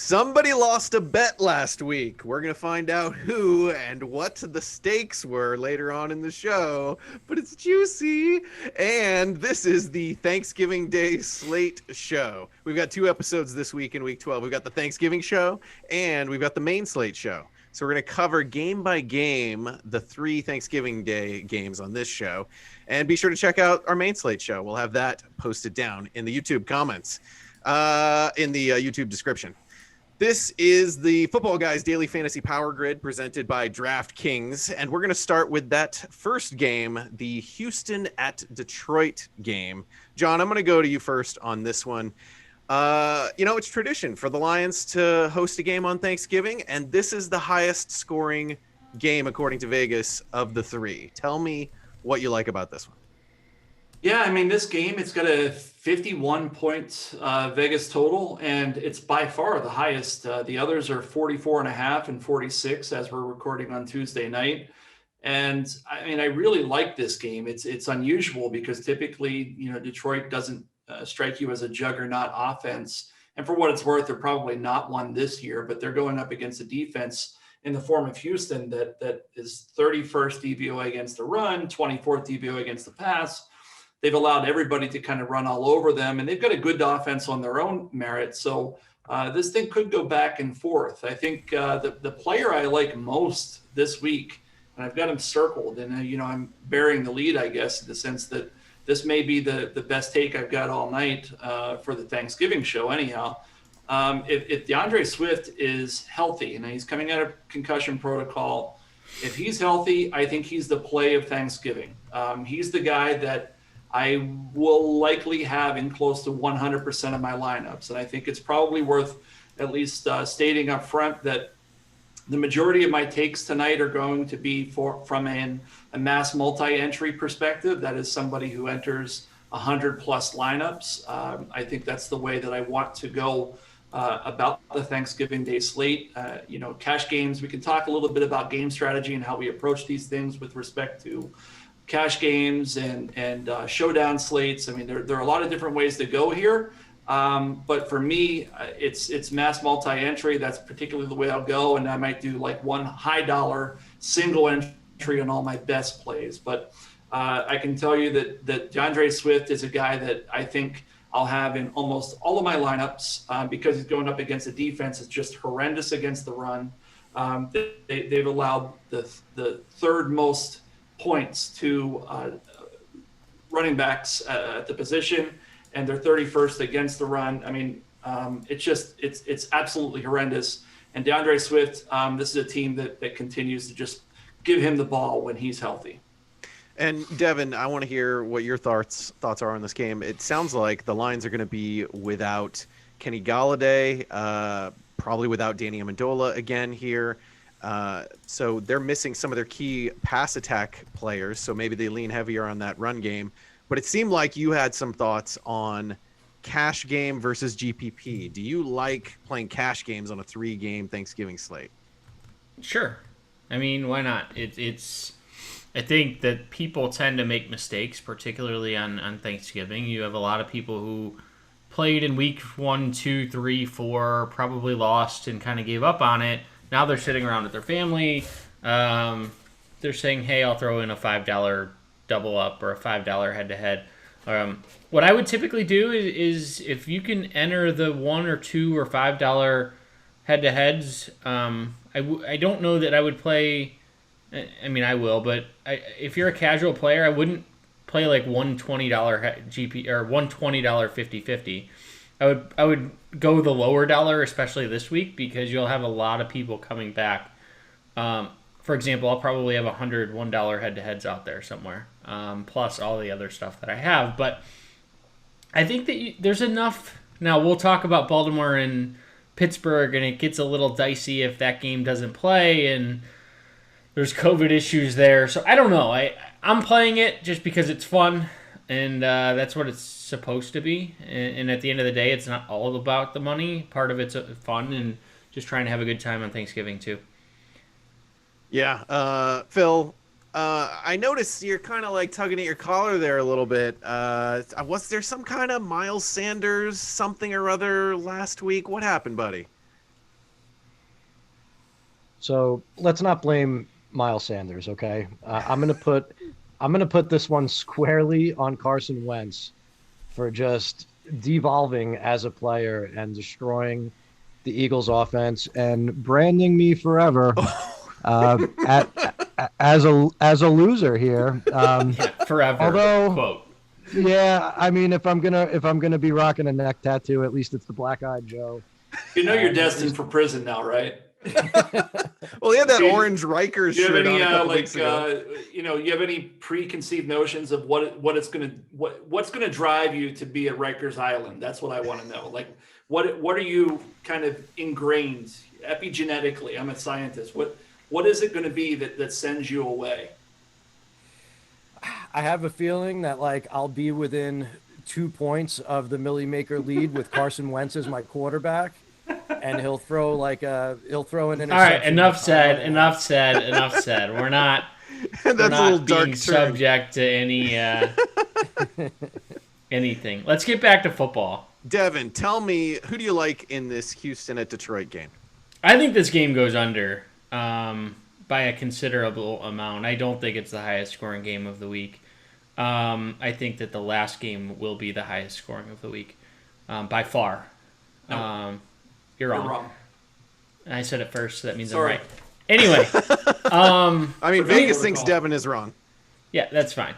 Somebody lost a bet last week. We're going to find out who and what the stakes were later on in the show, but it's juicy. And this is the Thanksgiving Day Slate show. We've got 2 episodes this week in week 12. We've got the Thanksgiving show and we've got the main Slate show. So we're going to cover game by game the 3 Thanksgiving Day games on this show. And be sure to check out our main Slate show. We'll have that posted down in the YouTube comments, in the YouTube description. This is the Footballguys Daily Fantasy Power Grid presented by DraftKings, and we're going to start with that first game, the Houston at Detroit game. John, I'm going to go to you first on this one. It's tradition for the Lions to host a game on Thanksgiving, and this is the highest scoring game, according to Vegas, of the 3. Tell me what you like about this one. Yeah, I mean, this game, it's got a 51-point Vegas total, and it's by far the highest. The others are 44.5 and 46 as we're recording on Tuesday night. And I mean, I really like this game. It's unusual because typically, Detroit doesn't strike you as a juggernaut offense. And for what it's worth, they're probably not one this year, but they're going up against a defense in the form of Houston that is 31st DVOA against the run, 24th DVOA against the pass. They've allowed everybody to kind of run all over them, and they've got a good offense on their own merit. So this thing could go back and forth. I think the player I like most this week, and I've got him circled, and I'm bearing the lead, I guess, in the sense that this may be the best take I've got all night for the Thanksgiving show anyhow. If DeAndre Swift is healthy, and he's coming out of concussion protocol, if he's healthy, I think he's the play of Thanksgiving. He's the guy that I will likely have in close to 100% of my lineups. And I think it's probably worth at least stating up front that the majority of my takes tonight are going to be from a mass multi-entry perspective. That is somebody who enters 100 plus lineups. I think that's the way that I want to go about the Thanksgiving Day slate. Cash games, we can talk a little bit about game strategy and how we approach these things with respect to cash games and showdown slates. I mean, there are a lot of different ways to go here. But for me, it's mass multi-entry. That's particularly the way I'll go. And I might do like one high dollar single entry on all my best plays. But I can tell you that DeAndre Swift is a guy that I think I'll have in almost all of my lineups because he's going up against a defense that's just horrendous against the run. They've allowed the third most points to running backs at the position, and they're 31st against the run. I mean, it's absolutely horrendous. And DeAndre Swift, this is a team that continues to just give him the ball when he's healthy. And Devin, I want to hear what your thoughts are on this game. It sounds like the Lions are going to be without Kenny Golladay, probably without Danny Amendola again here. So they're missing some of their key pass attack players, so maybe they lean heavier on that run game. But it seemed like you had some thoughts on cash game versus GPP. Do you like playing cash games on a 3-game Thanksgiving slate? Sure. I mean, why not? I think that people tend to make mistakes, particularly on Thanksgiving. You have a lot of people who played in week 1, 2, 3, 4, probably lost and kind of gave up on it. Now they're sitting around with their family. They're saying, hey, I'll throw in a $5 double up or a $5 head-to-head. What I would typically do is if you can enter the $1 or $2 or $5 head-to-heads, I don't know that I would play. I mean, I will, but if you're a casual player, I wouldn't play like $120 GP or $120 50-50. I would go the lower dollar, especially this week, because you'll have a lot of people coming back. For example, I'll probably have $101 head-to-heads out there somewhere, plus all the other stuff that I have. But I think that there's enough. Now, we'll talk about Baltimore and Pittsburgh, and it gets a little dicey if that game doesn't play, and there's COVID issues there. So I don't know. I'm playing it just because it's fun, and that's what it's supposed to be. And at the end of the day, it's not all about the money. Part of it's fun and just trying to have a good time on Thanksgiving too. Yeah. Phil, I noticed you're kind of like tugging at your collar there a little bit. Was there some kind of Miles Sanders something or other last week? What happened, buddy? So let's not blame Miles Sanders, okay? I'm gonna put this one squarely on Carson Wentz for just devolving as a player and destroying the Eagles' offense and branding me forever uh, as a loser here. Yeah, forever. Although, Quote. yeah, I mean, if I'm gonna be rocking a neck tattoo, at least it's the Black Eyed Joe. You know you're destined for prison now, right? Well, he had that Do you- orange Rikers Do you have shirt any on a couple weeks ago. you have any preconceived notions of what's gonna drive you to be at Rikers Island? That's what I want to know. Like what are you kind of ingrained epigenetically? I'm a scientist. What is it going to be that sends you away? I have a feeling that like I'll be within 2 points of the Millie Maker lead with Carson Wentz as my quarterback, and he'll throw an interception. All right, enough said. Enough said. Enough said. We're not. That's we're a not little dark being turn. subject to any anything. Let's get back to football. Devin, tell me, who do you like in this Houston at Detroit game? I think this game goes under by a considerable amount. I don't think it's the highest scoring game of the week. I think that the last game will be the highest scoring of the week by far. No. You're You're wrong. wrong. I said it first, so that means Sorry. I'm right. Anyway, I mean, Vegas protocol. thinks Devin is wrong. yeah, that's fine.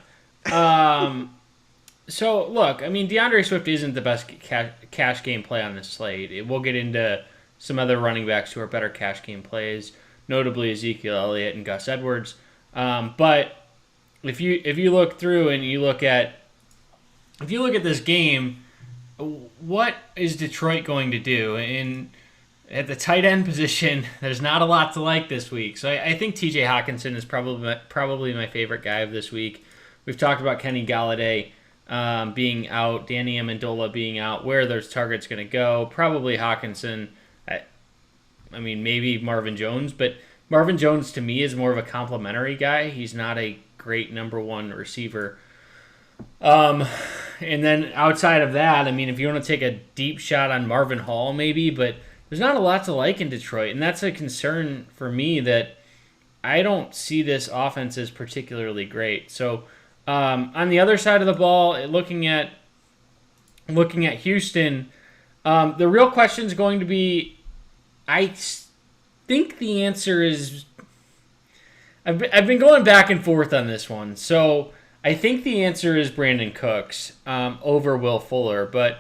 So, look, I mean, DeAndre Swift isn't the best cash game play on this slate. We'll get into some other running backs who are better cash game plays, notably Ezekiel Elliott and Gus Edwards. But if you look through and you look at this game, what is Detroit going to do? And at the tight end position, there's not a lot to like this week. So I think T.J. Hockenson is probably my favorite guy of this week. We've talked about Kenny Galladay being out, Danny Amendola being out. Where are those targets going to go? Probably Hockenson. I mean, maybe Marvin Jones, but Marvin Jones to me is more of a complimentary guy. He's not a great number one receiver. And then outside of that, I mean, if you want to take a deep shot on Marvin Hall, maybe, but there's not a lot to like in Detroit, and that's a concern for me that I don't see this offense as particularly great. So on the other side of the ball, looking at Houston, the real question is going to be, I think the answer is, I've been going back and forth on this one. So I think the answer is Brandon Cooks over Will Fuller, but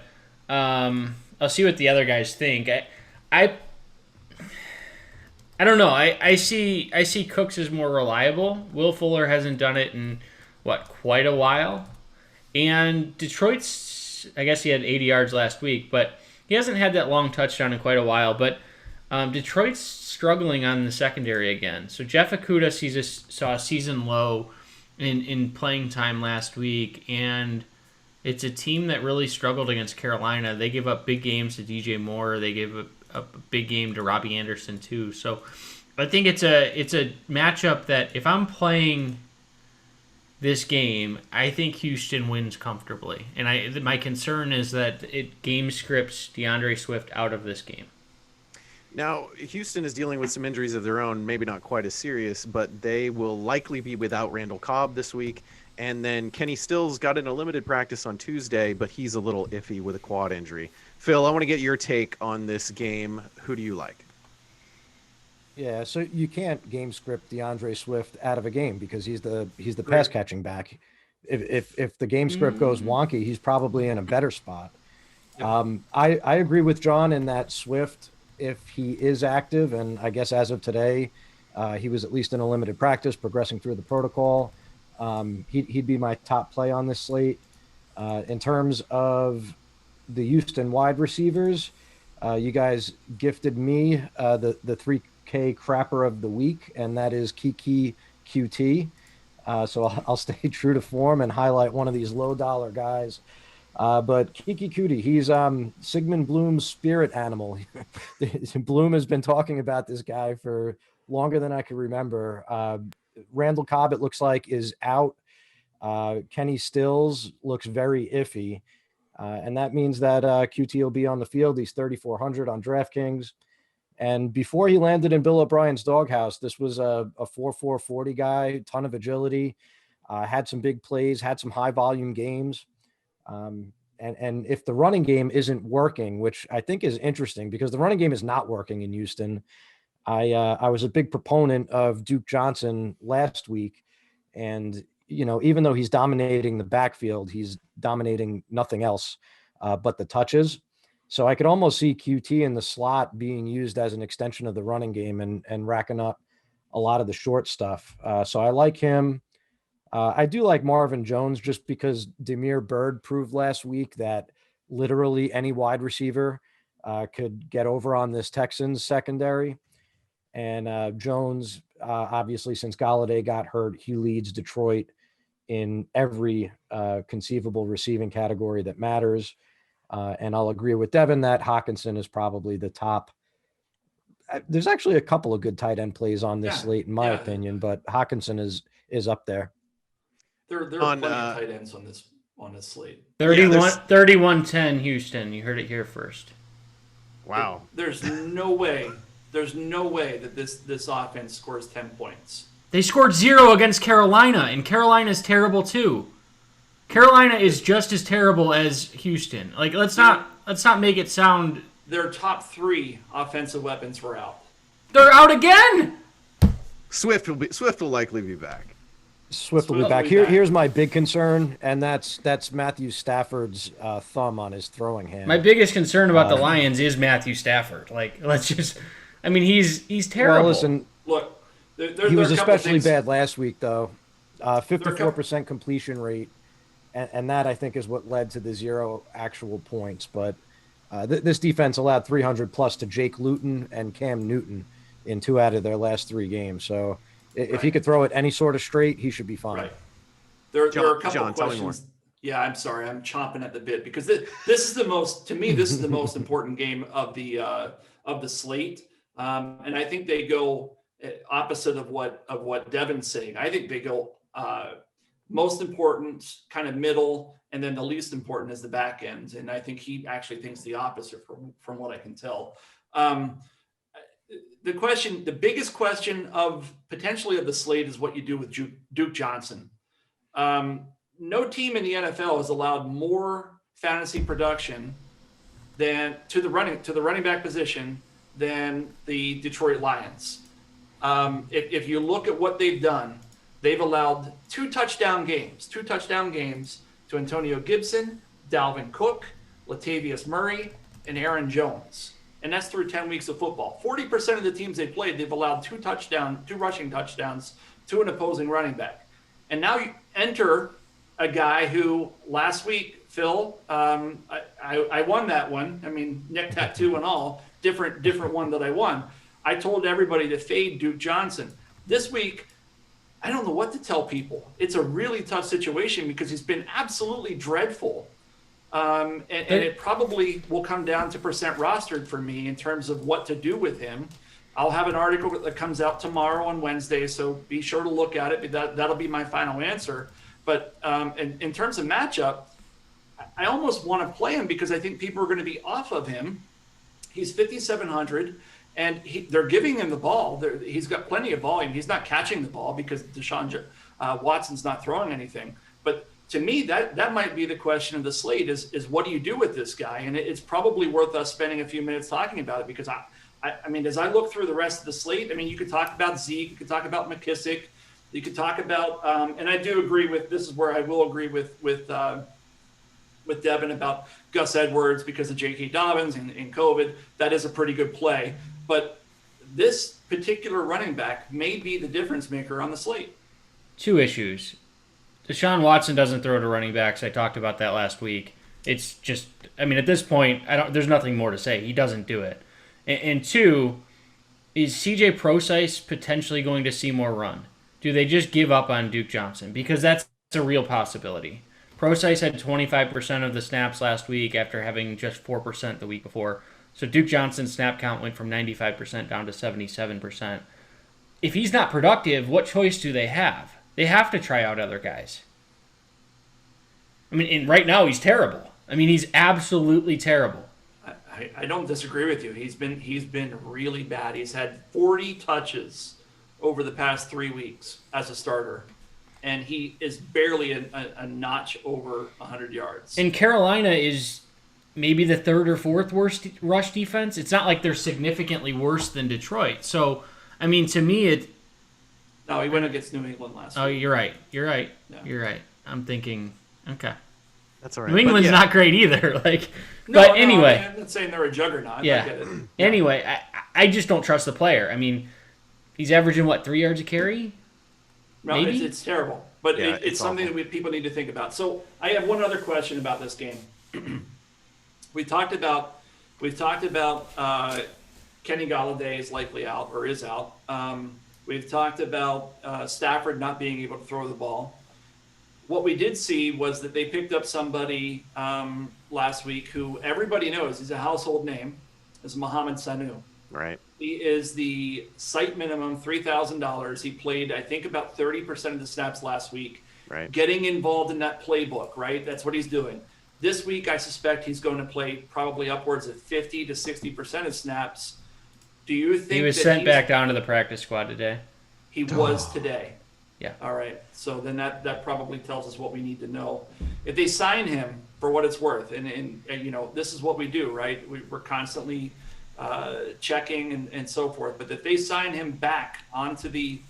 I'll see what the other guys think. I don't know. I see Cooks as more reliable. Will Fuller hasn't done it in quite a while. And Detroit's, I guess he had 80 yards last week, but he hasn't had that long touchdown in quite a while. But Detroit's struggling on the secondary again. So Jeff Okudah saw a season low in playing time last week, and it's a team that really struggled against Carolina. They gave up big games to DJ Moore. They gave up a big game to Robbie Anderson too. So I think it's a matchup that if I'm playing this game, I think Houston wins comfortably. And my concern is that it game scripts DeAndre Swift out of this game. Now, Houston is dealing with some injuries of their own, maybe not quite as serious, but they will likely be without Randall Cobb this week. And then Kenny Stills got in a limited practice on Tuesday, but he's a little iffy with a quad injury. Phil, I want to get your take on this game. Who do you like? Yeah, so you can't game script DeAndre Swift out of a game because he's the pass catching back. If the game script goes wonky, he's probably in a better spot. I agree with John in that Swift, if he is active, and I guess as of today, he was at least in a limited practice, progressing through the protocol. He'd be my top play on this slate. In terms of the Houston wide receivers, you guys gifted me the 3K crapper of the week, and that is Kiki QT. So I'll stay true to form and highlight one of these low dollar guys. But Kiki Kuti, he's Sigmund Bloom's spirit animal. Bloom has been talking about this guy for longer than I can remember. Randall Cobb, it looks like, is out. Kenny Stills looks very iffy. And that means that QT will be on the field. He's 3,400 on DraftKings. And before he landed in Bill O'Brien's doghouse, this was a 4.4 40 guy, ton of agility, had some big plays, had some high volume games. And if the running game isn't working, which I think is interesting because the running game is not working in Houston. I was a big proponent of Duke Johnson last week. And, even though he's dominating the backfield, he's dominating nothing else but the touches. So I could almost see QT in the slot being used as an extension of the running game and racking up a lot of the short stuff. So I like him. I do like Marvin Jones just because Demir Bird proved last week that literally any wide receiver could get over on this Texans secondary. And Jones, obviously, since Galladay got hurt, he leads Detroit in every conceivable receiving category that matters. And I'll agree with Devin that Hockenson is probably the top. There's actually a couple of good tight end plays on this slate, in my opinion, but Hockenson is up there. There are plenty of tight ends on this slate. 31-10 Houston. You heard it here first. Wow. There's no way that this offense scores 10 points. They scored 0 against Carolina, and Carolina's terrible too. Carolina is just as terrible as Houston. Like, let's not make it sound. Their top 3 offensive weapons were out. They're out again. Swift will likely be back. Swift will be back. Here's my big concern, and that's Matthew Stafford's thumb on his throwing hand. My biggest concern about the Lions is Matthew Stafford. Like, he's terrible. Well, listen, look, he was especially bad last week, though. 54% completion rate, and that I think is what led to the 0 actual points. But this defense allowed 300 plus to Jake Luton and Cam Newton in 2 out of their last 3 games. So. If he could throw it any sort of straight, he should be fine. Right. There are a couple of questions. Yeah, I'm sorry. I'm chomping at the bit because this is the most important game of the slate. And I think they go opposite of what Devin's saying. I think they go most important, kind of middle, and then the least important is the back end. And I think he actually thinks the opposite from what I can tell. The biggest question of the slate is what you do with Duke Johnson. No team in the NFL has allowed more fantasy production to the running back position than the Detroit Lions. If you look at what they've done, they've allowed 2 touchdown games to Antonio Gibson, Dalvin Cook, Latavius Murray, and Aaron Jones. And that's through 10 weeks of football. 40% of the teams they played, they've allowed 2 rushing touchdowns to an opposing running back. And now you enter a guy who last week, Phil, I won that one. I mean, neck tattoo and all, different one that I won. I told everybody to fade Duke Johnson. This week, I don't know what to tell people. It's a really tough situation because he's been absolutely dreadful. And it probably will come down to percent rostered for me in terms of what to do with him. I'll have an article that comes out tomorrow on Wednesday, so be sure to look at it. That'll be my final answer. But in terms of matchup, I almost want to play him because I think people are going to be off of him. He's 5,700, and they're giving him the ball. He's got plenty of volume. He's not catching the ball because Deshaun Watson's not throwing anything. But to me, that might be the question of the slate is what do you do with this guy? And it's probably worth us spending a few minutes talking about it because I mean, as I look through the rest of the slate, I mean, you could talk about Zeke, you could talk about McKissick, you could talk about, and I do agree this is where I will agree with Devin about Gus Edwards because of J.K. Dobbins and COVID. That is a pretty good play. But this particular running back may be the difference maker on the slate. 2 issues. Deshaun Watson doesn't throw to running backs. I talked about that last week. It's just, I mean, at this point, there's nothing more to say. He doesn't do it. And 2, is CJ Prosise potentially going to see more run? Do they just give up on Duke Johnson? Because that's a real possibility. Prosise had 25% of the snaps last week after having just 4% the week before. So Duke Johnson's snap count went from 95% down to 77%. If he's not productive, what choice do they have? They have to try out other guys. I mean, and right now he's terrible. I mean, he's absolutely terrible. I I don't disagree with you. He's been really bad. He's had 40 touches over the past 3 weeks as a starter, and he is barely a notch over 100 yards. And Carolina is maybe the third or fourth worst rush defense. It's not like they're significantly worse than Detroit. So, I mean, to me, No, he went against New England last week. Oh, you're right. Yeah. You're right. I'm thinking, okay. That's all right. New England's not great either. Anyway. I'm not saying they're a juggernaut. Yeah. I get it. Anyway, I just don't trust the player. I mean, he's averaging, 3 yards a carry? No, Maybe? it's terrible. But Yeah, it's something that people need to think about. So I have one other question about this game. We've talked about Kenny Golladay is likely out or is out. We've talked about Stafford not being able to throw the ball. What we did see was that they picked up somebody last week who everybody knows. He's a household name. Is Mohamed Sanu. Right. He is the site minimum $3,000. He played, I think, about 30% of the snaps last week. Right. Getting involved in that playbook, right? That's what he's doing. This week, I suspect he's going to play probably upwards of 50 to 60% of snaps. Do you think He was sent back down to the practice squad today? He was today. Yeah. All right. So then that probably tells us what we need to know. If they sign him for what it's worth, and this is what we do, right? We're constantly checking and so forth. But if they sign him back onto the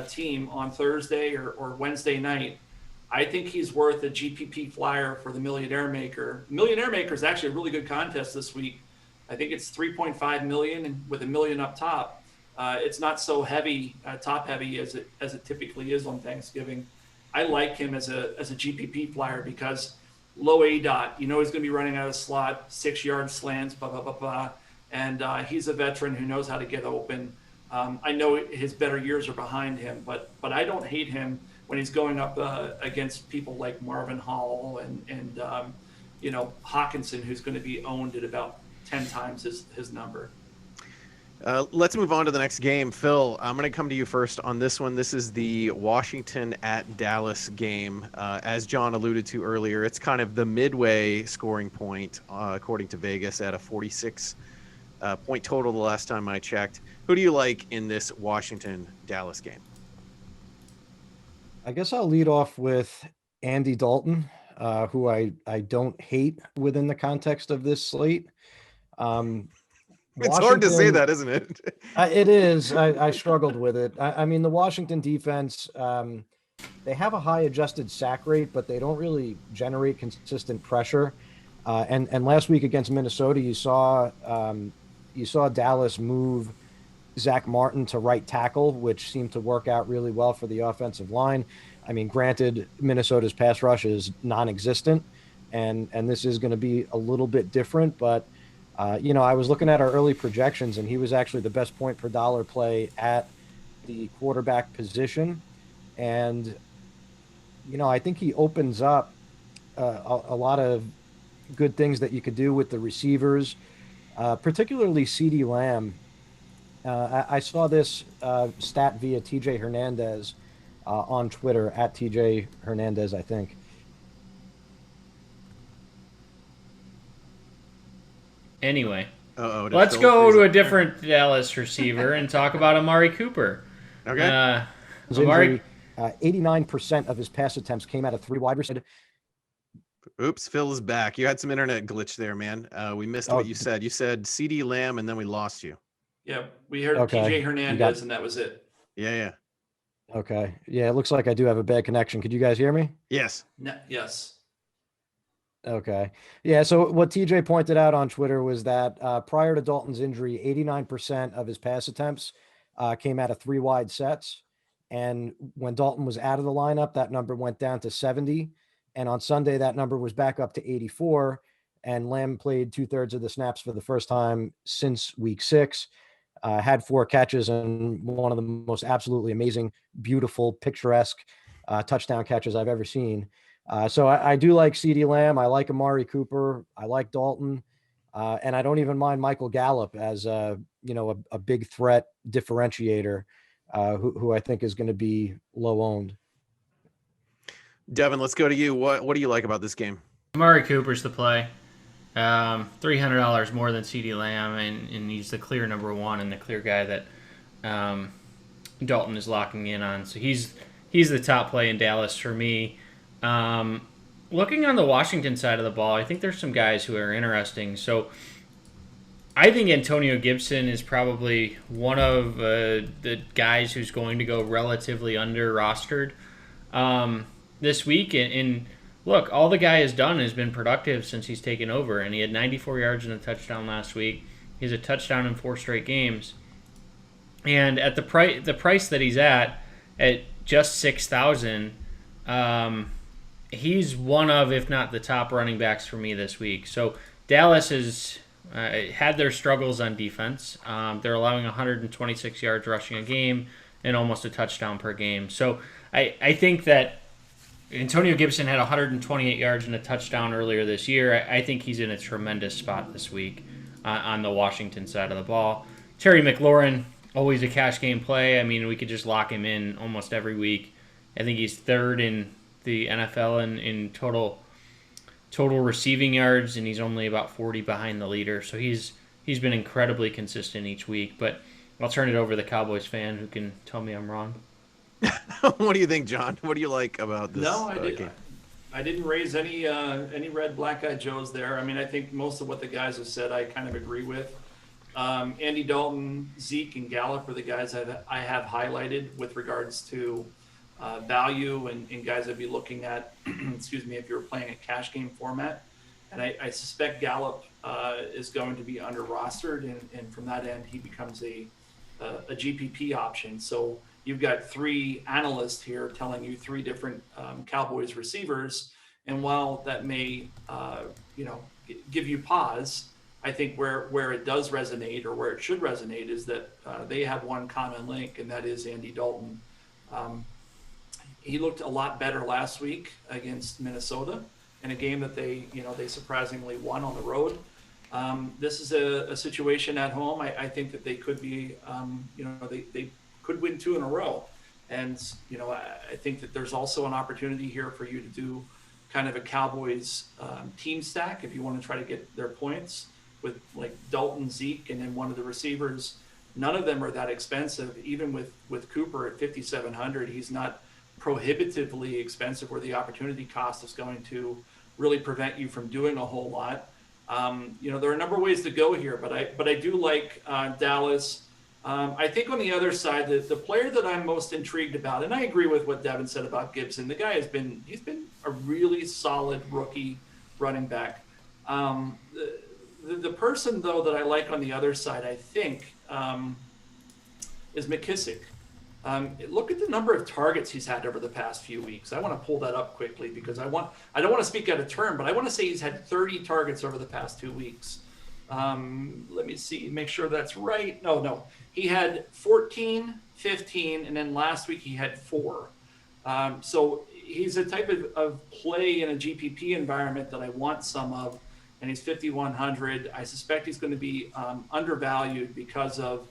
team on Thursday or Wednesday night, I think he's worth a GPP flyer for the Millionaire Maker. Millionaire Maker is actually a really good contest this week. I think it's 3.5 million and with $1 million up top. It's not so heavy, top heavy as it typically is on Thanksgiving. I like him as a GPP flyer because low A dot. He's going to be running out of slot, 6-yard slants, blah blah blah blah, and he's a veteran who knows how to get open. I know his better years are behind him, but I don't hate him when he's going up against people like Marvin Hall and Hockenson, who's going to be owned at about 10 times his number. Let's move on to the next game. Phil, I'm going to come to you first on this one. This is the Washington at Dallas game. As John alluded to earlier, it's kind of the midway scoring point, according to Vegas, at a 46 point total the last time I checked. Who do you like in this Washington-Dallas game? I guess I'll lead off with Andy Dalton, who I don't hate within the context of this slate. It's hard to say that, isn't it? It is. I struggled with it. I mean, the Washington defense, they have a high adjusted sack rate, but they don't really generate consistent pressure. And last week against Minnesota, you saw Dallas move Zach Martin to right tackle, which seemed to work out really well for the offensive line. I mean, granted, Minnesota's pass rush is non-existent, and this is going to be a little bit different, but I was looking at our early projections, and he was actually the best point per dollar play at the quarterback position. And, I think he opens up a lot of good things that you could do with the receivers, particularly CeeDee Lamb. I saw this stat via TJ Hernandez on Twitter, at TJ Hernandez, I think. Anyway, let's go to a different Dallas receiver and talk about Amari Cooper. Okay. Amari, 89% of his pass attempts came out of 3 wide receivers. Oops, Phil is back. You had some internet glitch there, man. We missed what you said. You said CeeDee Lamb, and then we lost you. Yeah, we heard TJ Hernandez, and that was it. Yeah. Okay. Yeah, it looks like I do have a bad connection. Could you guys hear me? Yes. Yes. Okay. Yeah, so what TJ pointed out on Twitter was that prior to Dalton's injury, 89% of his pass attempts came out of 3 wide sets. And when Dalton was out of the lineup, that number went down to 70. And on Sunday, that number was back up to 84. And Lamb played 2/3 of the snaps for the first time since week 6. Had 4 catches and one of the most absolutely amazing, beautiful, picturesque touchdown catches I've ever seen. So I do like CeeDee Lamb. I like Amari Cooper. I like Dalton. And I don't even mind Michael Gallup as a big threat differentiator who I think is going to be low owned. Devin, let's go to you. What do you like about this game? Amari Cooper's the play. $300 more than CeeDee Lamb, and he's the clear number one and the clear guy that Dalton is locking in on. So he's the top play in Dallas for me. Looking on the Washington side of the ball, I think there's some guys who are interesting. So I think Antonio Gibson is probably one of the guys who's going to go relatively under-rostered this week. And look, all the guy has done has been productive since he's taken over, and he had 94 yards and a touchdown last week. He has a touchdown in 4 straight games. And at the price that he's at just $6,000, he's one of, if not the top running backs for me this week. So Dallas has had their struggles on defense. They're allowing 126 yards rushing a game and almost a touchdown per game. So I think that Antonio Gibson had 128 yards and a touchdown earlier this year. I think he's in a tremendous spot this week on the Washington side of the ball. Terry McLaurin, always a cash game play. I mean, we could just lock him in almost every week. I think he's third in the NFL in total receiving yards, and he's only about 40 behind the leader. So he's been incredibly consistent each week. But I'll turn it over to the Cowboys fan who can tell me I'm wrong. What do you think, John? What do you like about this? No, I didn't raise any red black-eyed Joes there. I mean, I think most of what the guys have said I kind of agree with. Andy Dalton, Zeke, and Gallup are the guys I have highlighted with regards to value and guys I'd be looking at, excuse me, if you're playing a cash game format. And I suspect Gallup is going to be under-rostered, and from that end, he becomes a GPP option. So you've got 3 analysts here telling you 3 different Cowboys receivers, and while that may give you pause, I think where it does resonate, or where it should resonate, is that they have one common link, and that is Andy Dalton. He looked a lot better last week against Minnesota in a game that they surprisingly won on the road. This is a situation at home. I think that they could be, they could win 2 in a row. And, I think that there's also an opportunity here for you to do kind of a Cowboys team stack if you want to try to get their points with like Dalton, Zeke, and then one of the receivers. None of them are that expensive. Even with Cooper at 5,700, he's not prohibitively expensive where the opportunity cost is going to really prevent you from doing a whole lot. There are a number of ways to go here, but I do like Dallas. I think on the other side, the player that I'm most intrigued about, and I agree with what Devin said about Gibson. The guy he's been a really solid rookie running back. The person though that I like on the other side, I think, is McKissick. Look at the number of targets he's had over the past few weeks. I want to pull that up quickly because I don't want to speak out of turn, but I want to say he's had 30 targets over the past 2 weeks. Let me see, make sure that's right. No. He had 14, 15, and then last week he had 4. So he's a type of play in a GPP environment that I want some of, and he's 5,100. I suspect he's going to be undervalued because of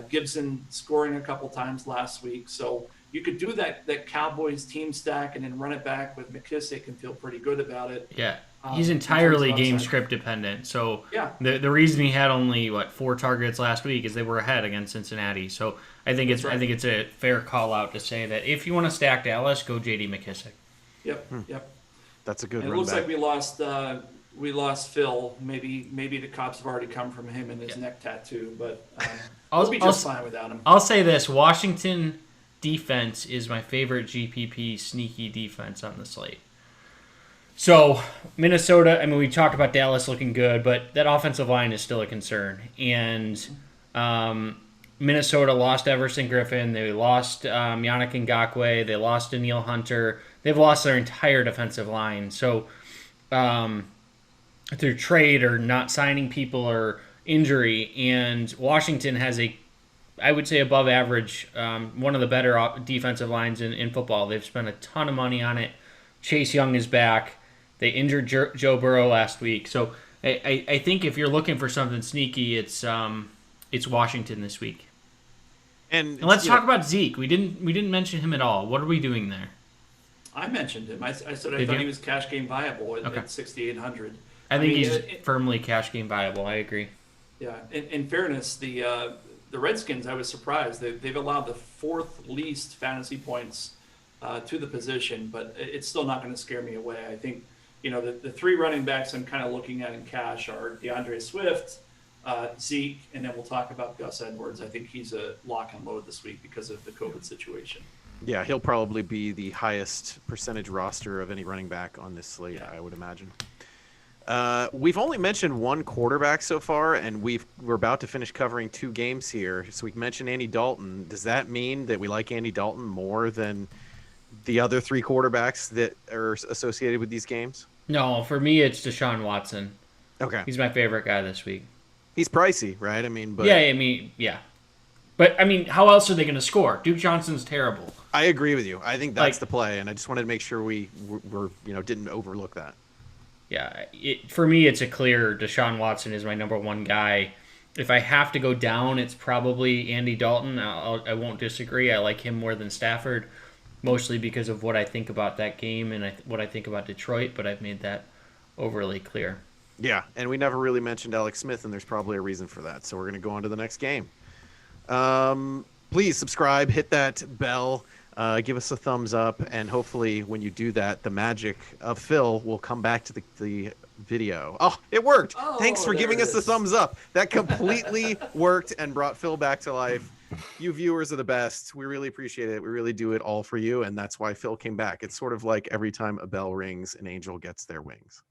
Gibson scoring a couple times last week. So you could do that Cowboys team stack and then run it back with McKissick and feel pretty good about it. Yeah, he's entirely game script dependent. So yeah, the reason he had only 4 targets last week is they were ahead against Cincinnati. So I think it's a fair call out to say that if you want to stack Dallas, go JD McKissick. Yep. That's a good. And it looks like we lost Phil. Maybe the cops have already come from him and his neck tattoo, but I'll be just fine without him. I'll say this: Washington defense is my favorite GPP sneaky defense on the slate. So Minnesota, I mean, we talked about Dallas looking good, but that offensive line is still a concern. And Minnesota lost Everson Griffin. They lost Yannick Ngakoue. They lost Daniil Hunter. They've lost their entire defensive line. So through trade or not signing people or injury, and Washington has I would say above average, one of the better defensive lines in football. They've spent a ton of money on it. Chase Young is back. They injured Joe Burrow last week. So I think if you're looking for something sneaky, it's Washington this week. And let's talk about Zeke. We didn't mention him at all. What are we doing there? I mentioned him. I said I thought he was cash game viable at 6,800. I think he's firmly cash game viable. I agree. Yeah. In fairness, the Redskins, I was surprised. They've allowed the 4th least fantasy points to the position, but it's still not going to scare me away. I think, the 3 running backs I'm kind of looking at in cash are DeAndre Swift, Zeke, and then we'll talk about Gus Edwards. I think he's a lock and load this week because of the COVID situation. Yeah, he'll probably be the highest percentage roster of any running back on this slate, Yeah. I would imagine. We've only mentioned 1 quarterback so far, and we're about to finish covering 2 games here. So we mentioned Andy Dalton. Does that mean that we like Andy Dalton more than the other 3 quarterbacks that are associated with these games? No, for me, it's Deshaun Watson. Okay. He's my favorite guy this week. He's pricey, right? But Yeah. But, how else are they going to score? Duke Johnson's terrible. I agree with you. I think that's the play, and I just wanted to make sure we didn't overlook that. Yeah, for me, it's a clear Deshaun Watson is my number 1 guy. If I have to go down, it's probably Andy Dalton. I won't disagree. I like him more than Stafford, mostly because of what I think about that game and what I think about Detroit, but I've made that overly clear. Yeah, and we never really mentioned Alex Smith, and there's probably a reason for that. So we're going to go on to the next game. Please subscribe, hit that bell, give us a thumbs up, and hopefully when you do that, the magic of Phil will come back to the video. Oh, it worked. Thanks for giving us the thumbs up. That completely worked and brought Phil back to life. You viewers are the best. We really appreciate it. We really do it all for you, and that's why Phil came back. It's sort of like every time a bell rings, an angel gets their wings.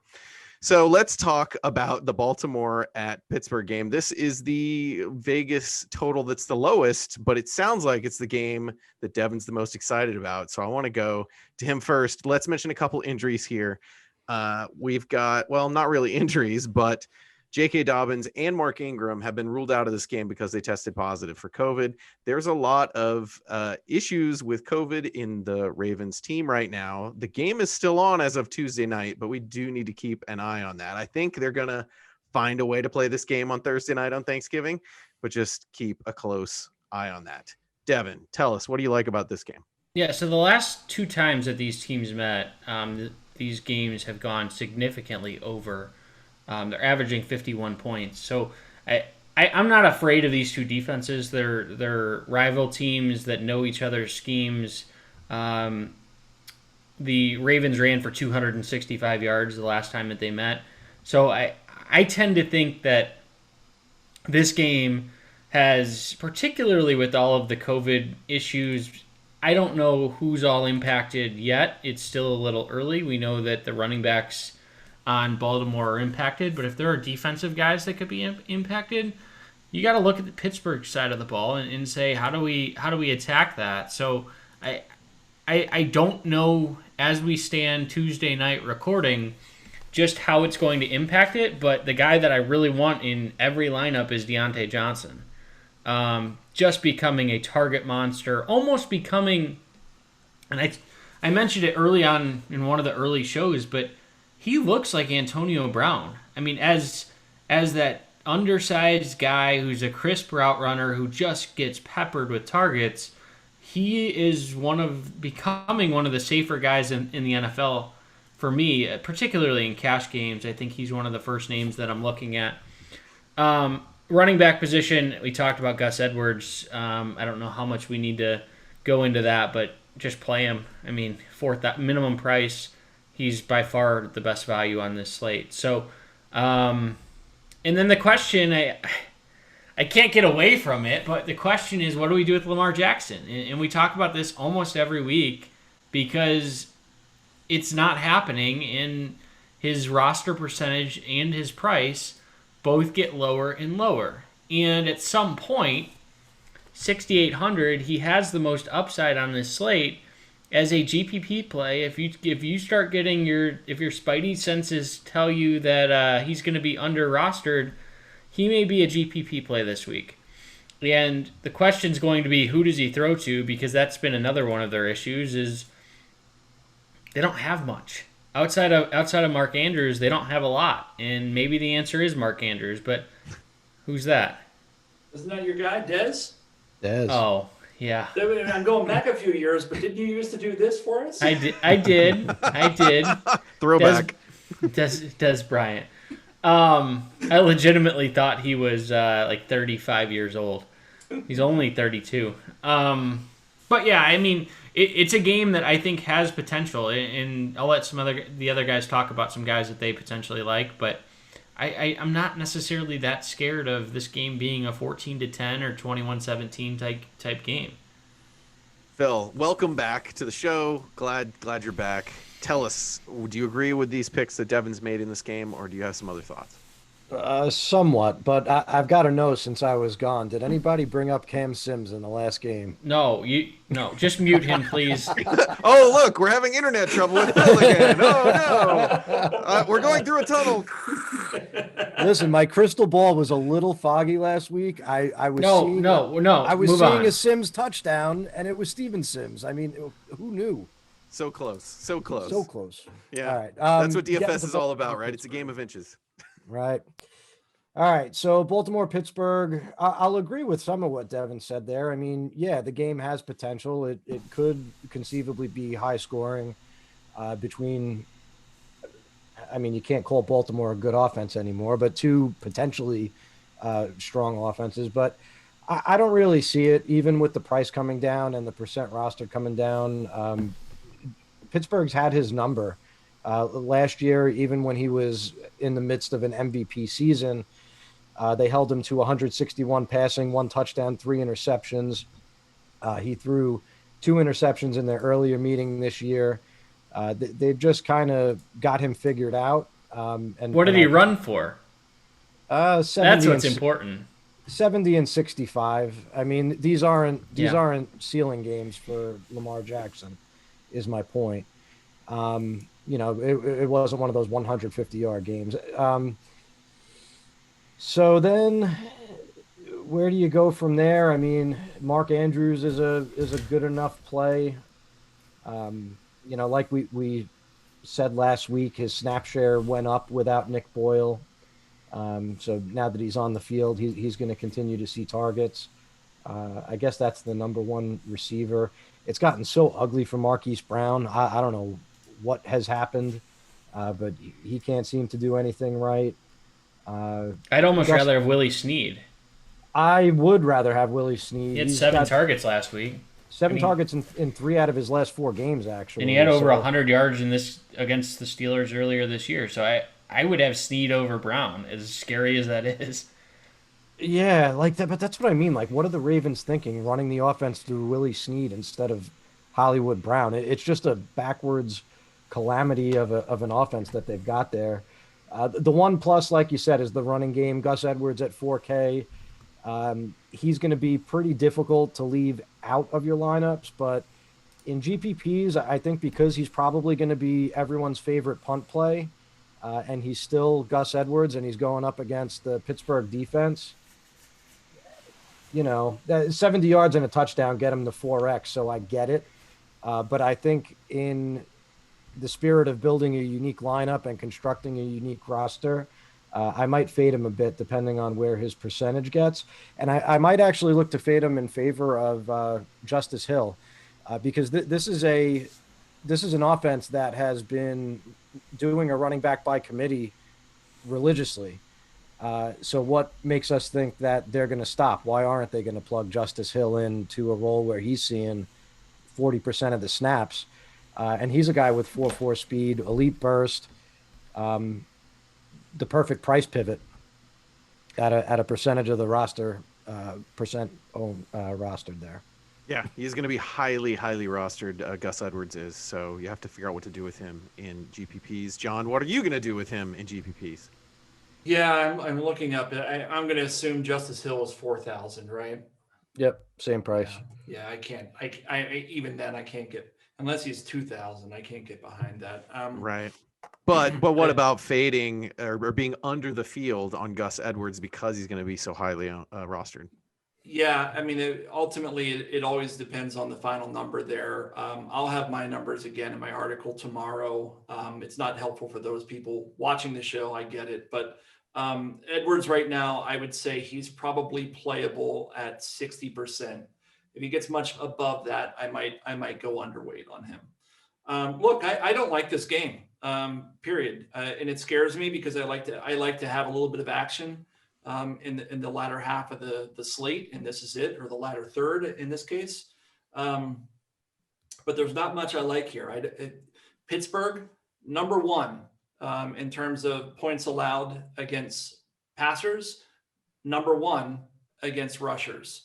So let's talk about the Baltimore at Pittsburgh game. This is the Vegas total that's the lowest, but it sounds like it's the game that Devin's the most excited about. So I want to go to him first. Let's mention a couple injuries here. We've got, not really injuries, but J.K. Dobbins and Mark Ingram have been ruled out of this game because they tested positive for COVID. There's a lot of issues with COVID in the Ravens team right now. The game is still on as of Tuesday night, but we do need to keep an eye on that. I think they're going to find a way to play this game on Thursday night on Thanksgiving, but just keep a close eye on that. Devin, tell us, what do you like about this game? Yeah, so the last 2 times that these teams met, these games have gone significantly over. They're averaging 51 points. So I'm not afraid of these 2 defenses. They're rival teams that know each other's schemes. The Ravens ran for 265 yards the last time that they met. So I tend to think that this game has, particularly with all of the COVID issues, I don't know who's all impacted yet. It's still a little early. We know that the running backs on Baltimore are impacted, but if there are defensive guys that could be impacted, you got to look at the Pittsburgh side of the ball and say, how do we attack that? So I don't know, as we stand Tuesday night recording, just how it's going to impact it, but the guy that I really want in every lineup is Diontae Johnson. Just becoming a target monster, almost becoming, and I mentioned it early on in one of the early shows, but he looks like Antonio Brown. I mean, as that undersized guy who's a crisp route runner who just gets peppered with targets, he is becoming one of the safer guys in the NFL for me, particularly in cash games. I think he's one of the first names that I'm looking at. Running back position, we talked about Gus Edwards. I don't know how much we need to go into that, but just play him. I mean, minimum price. He's by far the best value on this slate. So, and then the question, I can't get away from it, but the question is, what do we do with Lamar Jackson? And we talk about this almost every week because it's not happening, and his roster percentage and his price both get lower and lower. And at some point, 6,800, he has the most upside on this slate. As a GPP play, if you start getting if your spidey senses tell you that he's going to be under rostered, he may be a GPP play this week. And the question's going to be, who does he throw to? Because that's been another one of their issues, is they don't have much outside of Mark Andrews. They don't have a lot, and maybe the answer is Mark Andrews. But who's that? Isn't that your guy, Dez? Dez. Oh. Yeah. I'm going back a few years, but didn't you used to do this for us? I did. Throwback. Des Bryant. I legitimately thought he was like 35 years old. He's only 32. But yeah, I mean, it's a game that I think has potential, and I'll let the other guys talk about some guys that they potentially like. But I'm not necessarily that scared of this game being a 14-10 or 21-17 type game. Phil, welcome back to the show. Glad you're back. Tell us, do you agree with these picks that Devin's made in this game, or do you have some other thoughts? Somewhat, but I've got to know since I was gone. Did anybody bring up Cam Sims in the last game? No, just mute him, please. Oh, look, we're having internet trouble with Phil again. Oh, no. We're going through a tunnel. Listen, my crystal ball was a little foggy last week. I was seeing I was seeing a Sims touchdown, and it was Steven Sims. I mean, who knew? So close. So close. So close. Yeah. All right. That's what DFS is all about, right? It's a game of inches. Right. All right. So Baltimore, Pittsburgh. I'll agree with some of what Devin said there. I mean, yeah, the game has potential. It could conceivably be high scoring between. I mean, you can't call Baltimore a good offense anymore, but two potentially strong offenses. But I don't really see it, even with the price coming down and the percent roster coming down. Pittsburgh's had his number. Last year, even when he was in the midst of an MVP season, they held him to 161 passing, 1 touchdown, 3 interceptions. He threw 2 interceptions in their earlier meeting this year. They've just kind of got him figured out. And what did he run for? 70 That's what's important. 70 and 65. I mean, these aren't ceiling games for Lamar Jackson, is my point. It wasn't one of those 150-yard games. So then where do you go from there? I mean, Mark Andrews is a good enough play. Like we said last week, his snap share went up without Nick Boyle. So now that he's on the field, he's going to continue to see targets. I guess that's the number one receiver. It's gotten so ugly for Marquise Brown. I don't know what has happened, but he can't seem to do anything right. I'd almost rather have Willie Snead. I would rather have Willie Snead. He had 7 targets last week. 7 targets in 3 out of his last 4 games, actually. And he had over 100 yards in this against the Steelers earlier this year. So I would have Snead over Brown, as scary as that is. Yeah, like that, but that's what I mean. Like, what are the Ravens thinking, running the offense through Willie Snead instead of Hollywood Brown? It's just a backwards calamity of an offense that they've got there. The one plus, like you said, is the running game. Gus Edwards at 4K. He's going to be pretty difficult to leave out of your lineups, but in GPPs, I think because he's probably going to be everyone's favorite punt play, and he's still Gus Edwards, and he's going up against the Pittsburgh defense. 70 yards and a touchdown get him to 4X, so I get it. But I think in the spirit of building a unique lineup and constructing a unique roster, I might fade him a bit depending on where his percentage gets. And I might actually look to fade him in favor of Justice Hill, because this is an offense that has been doing a running back by committee religiously. So what makes us think that they're going to stop? Why aren't they going to plug Justice Hill into a role where he's seeing 40% of the snaps? And he's a guy with 4.4 speed, elite burst, the perfect price pivot at a percentage of the roster, rostered there. Yeah, he's going to be highly, highly rostered. Gus Edwards is, so you have to figure out what to do with him in GPPs. John, what are you going to do with him in GPPs? Yeah, I'm looking up. I'm going to assume Justice Hill is 4,000, right? Yep, same price. Yeah, I can't. I even then I can't get, unless he's 2,000. I can't get behind that. Right. But what about fading or being under the field on Gus Edwards because he's going to be so highly rostered? Yeah, I mean, ultimately, it always depends on the final number there. I'll have my numbers again in my article tomorrow. It's not helpful for those people watching the show. I get it. But Edwards right now, I would say he's probably playable at 60%. If he gets much above that, I might go underweight on him. Look, I don't like this game, period. And it scares me because I like to have a little bit of action in the latter half of the slate, and this is it, or the latter third in this case. But there's not much I like here. Pittsburgh, number one in terms of points allowed against passers, number one against rushers.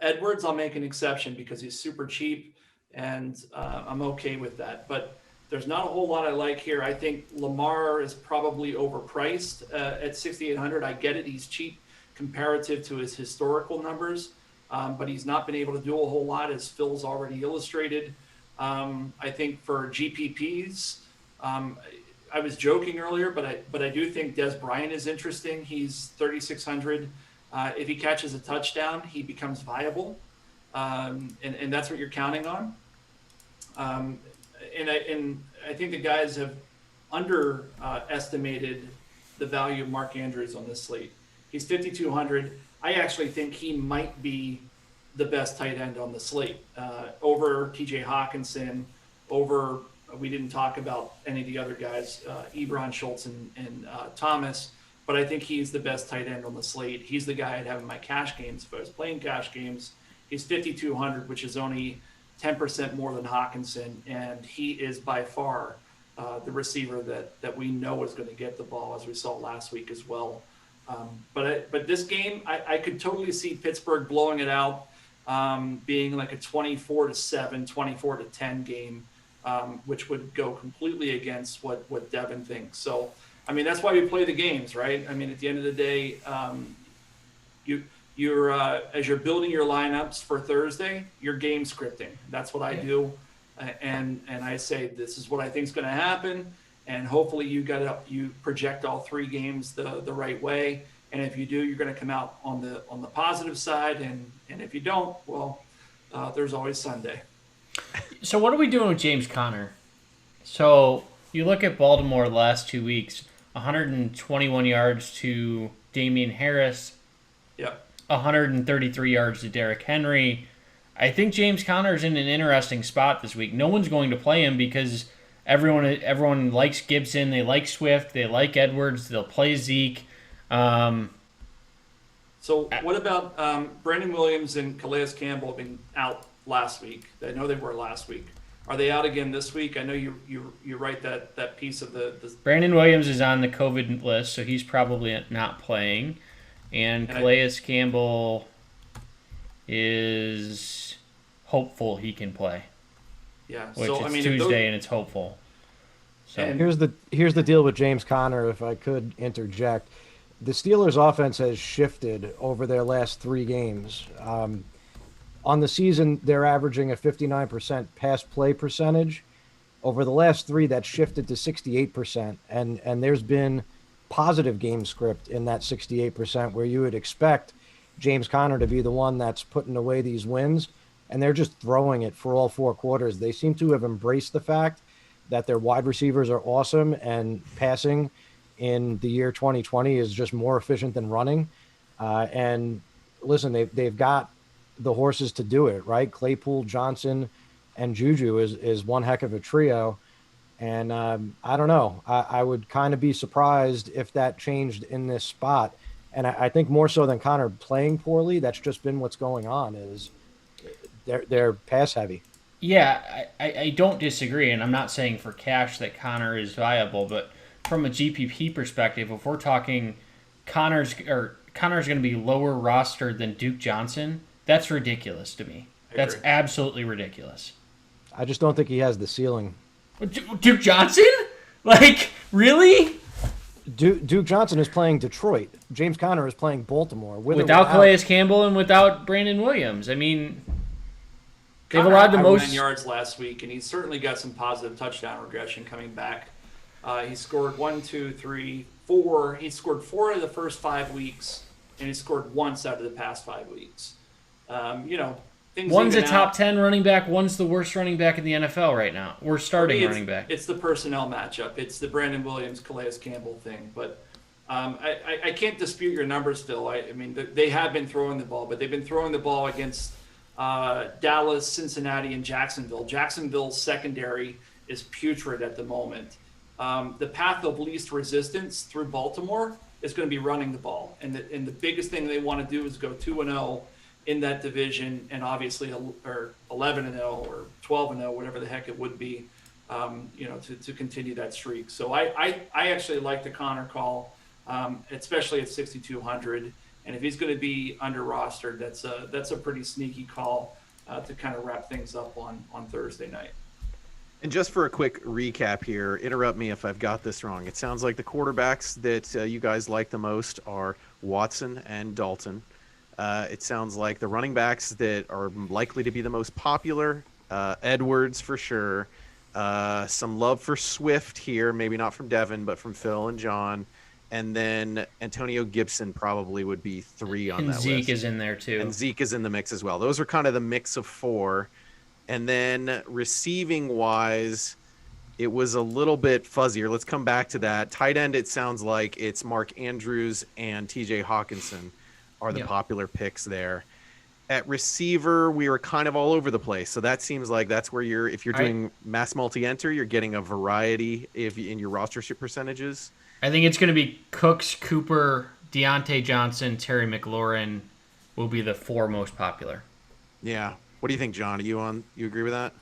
Edwards, I'll make an exception because he's super cheap, and I'm okay with that. But there's not a whole lot I like here. I think Lamar is probably overpriced at 6,800. I get it. He's cheap comparative to his historical numbers, but he's not been able to do a whole lot, as Phil's already illustrated. I think for GPPs, I was joking earlier, but I do think Des Bryant is interesting. He's 3,600. If he catches a touchdown, he becomes viable, and that's what you're counting on. And I think the guys have underestimated the value of Mark Andrews on this slate. He's 5,200. I actually think he might be the best tight end on the slate, over TJ Hockenson, over, we didn't talk about any of the other guys, Ebron, Schultz, and Thomas, but I think he's the best tight end on the slate. He's the guy I'd have in my cash games. If I was playing cash games, he's 5,200, which is only 10% more than Hockenson, and he is by far the receiver that we know is going to get the ball, as we saw last week as well. But this game, I could totally see Pittsburgh blowing it out, being like a 24-7, 24-10 game, which would go completely against what Devin thinks. So, I mean, that's why we play the games, right? I mean, at the end of the day, you're as you're building your lineups for Thursday, you're game scripting. That's what I do, and I say this is what I think is going to happen, and hopefully you project all three games the right way. And if you do, you're going to come out on the positive side, and if you don't, well, there's always Sunday. So what are we doing with James Conner? So you look at Baltimore the last 2 weeks, 121 yards to Damian Harris. Yep. 133 yards to Derrick Henry. I think James Conner's in an interesting spot this week. No one's going to play him because everyone likes Gibson, they like Swift, they like Edwards, they'll play Zeke. So what about Brandon Williams and Calais Campbell have been out last week? I know they were last week. Are they out again this week? I know you write that piece of the Brandon Williams is on the COVID list, so he's probably not playing. And Calais Campbell is hopeful he can play. Yeah, which it's Tuesday and it's hopeful. So here's the deal with James Conner, if I could interject. The Steelers' offense has shifted over their last 3 games. On the season, they're averaging a 59% pass play percentage. Over the last 3, that's shifted to 68%, and there's been positive game script in that 68%, where you would expect James Conner to be the one that's putting away these wins, and they're just throwing it for all 4 quarters. They seem to have embraced the fact that their wide receivers are awesome, and passing in the year 2020 is just more efficient than running. And listen, they've got the horses to do it, right? Claypool, Johnson, and Juju is one heck of a trio. And I don't know. I would kind of be surprised if that changed in this spot. And I think more so than Conner playing poorly, that's just been what's going on, is they're pass heavy. Yeah, I don't disagree, and I'm not saying for cash that Conner is viable, but from a GPP perspective, if we're talking Conner's going to be lower rostered than Duke Johnson, that's ridiculous to me. That's absolutely ridiculous. I just don't think he has the ceiling. Duke Johnson? Like, really? Duke Johnson is playing Detroit. James Conner is playing Baltimore. Without Calais Campbell and without Brandon Williams. I mean, they've Conner allowed the had most 9 yards last week, and he's certainly got some positive touchdown regression coming back. He scored 1, 2, 3, 4. He scored 4 of the first 5 weeks, and he scored once out of the past 5 weeks. One's a top 10 running back. One's the worst running back in the NFL right now. We're starting running back. It's the personnel matchup. It's the Brandon Williams, Calais Campbell thing. But I can't dispute your numbers, Phil. I mean, they have been throwing the ball, but they've been throwing the ball against Dallas, Cincinnati, and Jacksonville. Jacksonville's secondary is putrid at the moment. The path of least resistance through Baltimore is going to be running the ball. And the biggest thing they want to do is go 2-0 in that division, and obviously or 11-0 or 12-0, whatever the heck it would be, to continue that streak. So I actually like the Connor call, especially at 6,200. And if he's going to be under rostered, that's a pretty sneaky call to kind of wrap things up on Thursday night. And just for a quick recap here, interrupt me if I've got this wrong. It sounds like the quarterbacks that you guys like the most are Watson and Dalton. It sounds like the running backs that are likely to be the most popular, Edwards for sure. Some love for Swift here, maybe not from Devin, but from Phil and John. And then Antonio Gibson probably would be 3 on that list. And Zeke is in there too. And Zeke is in the mix as well. Those are kind of the mix of 4. And then receiving-wise, it was a little bit fuzzier. Let's come back to that. Tight end, it sounds like it's Mark Andrews and TJ Hockenson are the popular picks there. At receiver, we were kind of all over the place. So that seems like that's where if you're doing mass multi-enter, you're getting a variety in your rostership percentages. I think it's going to be Cooks, Cooper, Diontae Johnson, Terry McLaurin will be the 4 most popular. Yeah. What do you think, John? You agree with that?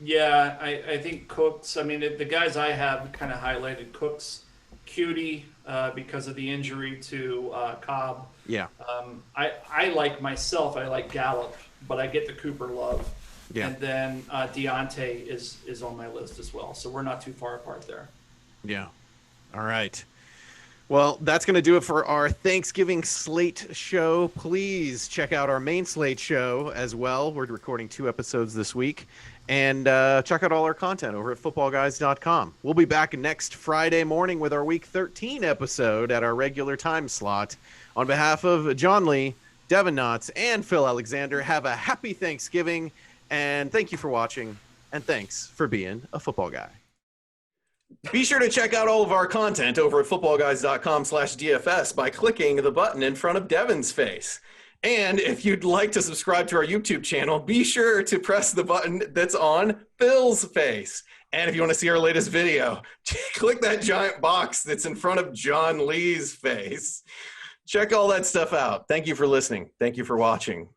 Yeah, I think Cooks. I mean, the guys I have kind of highlighted Cooks, Cutie, because of the injury to Cobb. Yeah. I like myself. I like Gallup, but I get the Cooper love. Yeah. And then Diontae is on my list as well. So we're not too far apart there. Yeah. All right. Well, that's going to do it for our Thanksgiving Slate show. Please check out our main Slate show as well. We're recording 2 episodes this week. And check out all our content over at footballguys.com. We'll be back next Friday morning with our Week 13 episode at our regular time slot. On behalf of John Lee, Devin Knotts, and Phil Alexander, have a happy Thanksgiving. And thank you for watching. And thanks for being a football guy. Be sure to check out all of our content over at footballguys.com/DFS by clicking the button in front of Devin's face. And if you'd like to subscribe to our YouTube channel, be sure to press the button that's on Phil's face. And if you want to see our latest video, click that giant box that's in front of John Lee's face. Check all that stuff out. Thank you for listening. Thank you for watching.